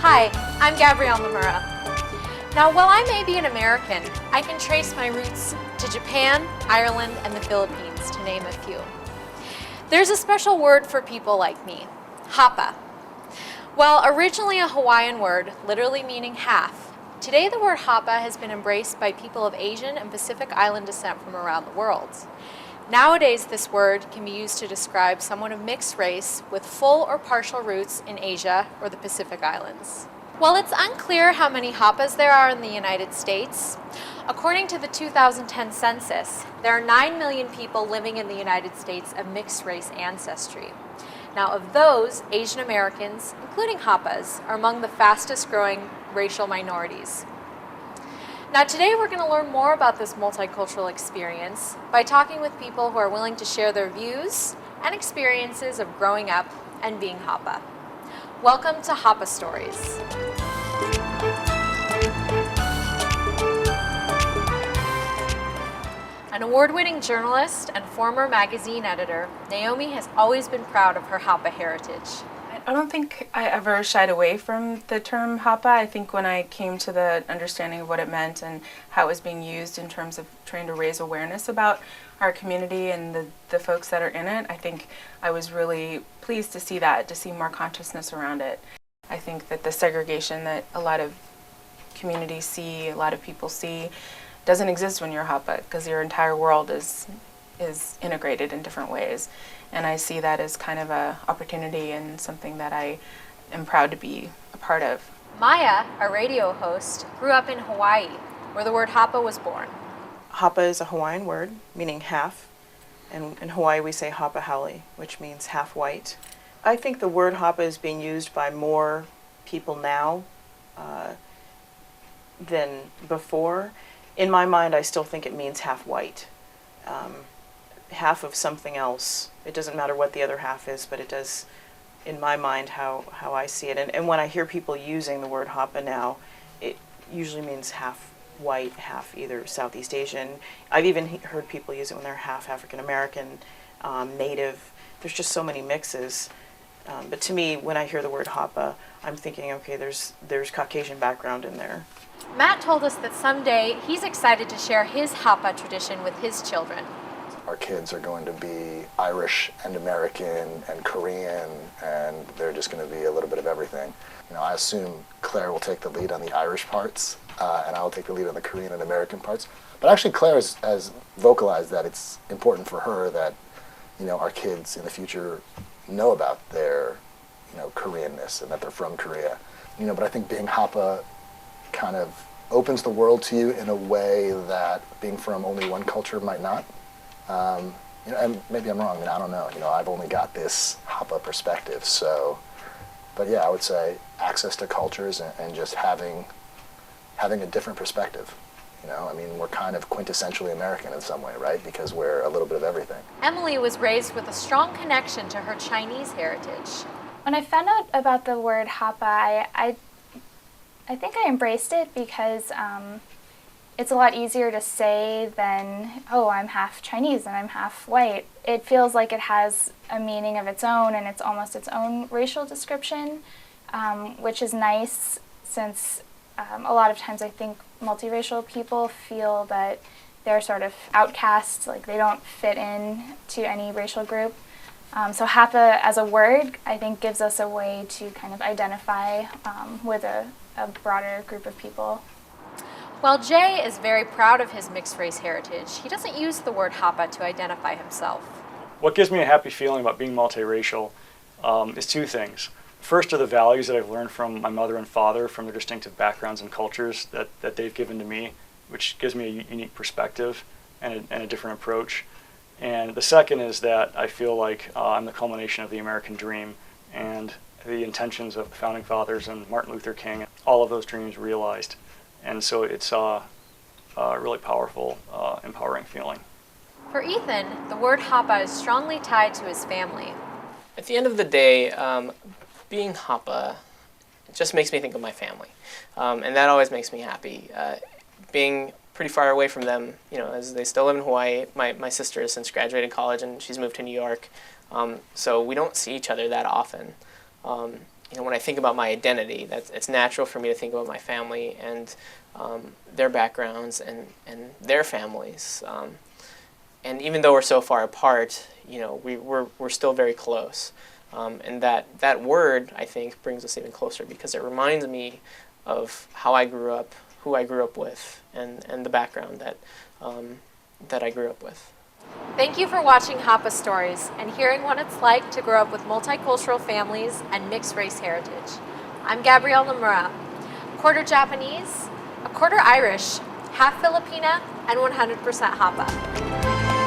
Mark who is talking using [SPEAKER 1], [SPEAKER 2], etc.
[SPEAKER 1] Hi, I'm Gabrielle Mamura. Now, while I may be an American, I can trace my roots to Japan, Ireland, and the Philippines, to name a few. There's a special word for people like me, Hapa. While originally a Hawaiian word, literally meaning half, today the word Hapa has been embraced by people of Asian and Pacific Island descent from around the world. Nowadays, this word can be used to describe someone of mixed race with full or partial roots in Asia or the Pacific Islands. While it's unclear how many Hapas there are in the United States, according to the 2010 census, there are 9 million people living in the United States of mixed race ancestry. Now, of those, Asian Americans, including Hapas, are among the fastest growing racial minorities. Now, today we're going to learn more about this multicultural experience by talking with people who are willing to share their views and experiences of growing up and being Hapa. Welcome to Hapa Stories. An award-winning journalist and former magazine editor, Naomi has always been proud of her Hapa heritage.
[SPEAKER 2] I don't think I ever shied away from the term Hapa. I think when I came to the understanding of what it meant and how it was being used in terms of trying to raise awareness about our community and the folks that are in it, I think I was really pleased to see that, to see more consciousness around it. I think that the segregation that a lot of communities see, a lot of people see, doesn't exist when you're Hapa, because your entire world is integrated in different ways. And I see that as kind of an opportunity and something that I am proud to be a part of.
[SPEAKER 1] Maya, a radio host, grew up in Hawaii, where the word Hapa was born.
[SPEAKER 3] Hapa is a Hawaiian word meaning half, and in Hawaii we say Hapa haole, which means half white. I think the word Hapa is being used by more people now than before. In my mind, I still think it means half white. Half of something else. It doesn't matter what the other half is, but it does, in my mind, how I see it. And when I hear people using the word Hapa now, it usually means half white, half either Southeast Asian. I've even heard people use it when they're half African American, Native. There's just so many mixes. But to me, when I hear the word Hapa, I'm thinking, okay, there's Caucasian background in there.
[SPEAKER 1] Matt told us that someday he's excited to share his Hapa tradition with his children.
[SPEAKER 4] Our kids are going to be Irish and American and Korean, and they're just going to be a little bit of everything. You know, I assume Claire will take the lead on the Irish parts, and I'll take the lead on the Korean and American parts. But actually, Claire has vocalized that it's important for her that, you know, our kids in the future know about their, you know, Koreanness and that they're from Korea. You know, but I think being Hapa kind of opens the world to you in a way that being from only one culture might not. You know, and maybe I'm wrong. I mean, I don't know. You know, I've only got this Hapa perspective. So, but yeah, I would say access to cultures and just having a different perspective. You know, I mean, we're kind of quintessentially American in some way, right? Because we're a little bit of everything.
[SPEAKER 1] Emily was raised with a strong connection to her Chinese heritage.
[SPEAKER 5] When I found out about the word Hapa, I think I embraced it because it's a lot easier to say than, oh, I'm half Chinese and I'm half white. It feels like it has a meaning of its own, and it's almost its own racial description, which is nice since a lot of times I think multiracial people feel that they're sort of outcasts, like they don't fit in to any racial group. So Hapa as a word, I think, gives us a way to kind of identify with a broader group of people.
[SPEAKER 1] While Jay is very proud of his mixed race heritage, he doesn't use the word Hapa to identify himself.
[SPEAKER 6] What gives me a happy feeling about being multiracial is two things. First are the values that I've learned from my mother and father, from their distinctive backgrounds and cultures that they've given to me, which gives me a unique perspective and a different approach. And the second is that I feel like I'm the culmination of the American dream and the intentions of the Founding Fathers and Martin Luther King, all of those dreams realized. And so it's a really powerful, empowering feeling.
[SPEAKER 1] For Ethan, the word Hapa is strongly tied to his family.
[SPEAKER 7] At the end of the day, being Hapa just makes me think of my family. And that always makes me happy. Being pretty far away from them, you know, as they still live in Hawaii. My sister has since graduated college and she's moved to New York. So we don't see each other that often. when I think about my identity, it's natural for me to think about my family and their backgrounds and their families. And even though we're so far apart, we're still very close. And that word, I think, brings us even closer because it reminds me of how I grew up, who I grew up with, and the background that I grew up with.
[SPEAKER 1] Thank you for watching Hapa Stories and hearing what it's like to grow up with multicultural families and mixed race heritage. I'm Gabrielle Nomura, quarter Japanese, a quarter Irish, half Filipina, and 100% Hapa.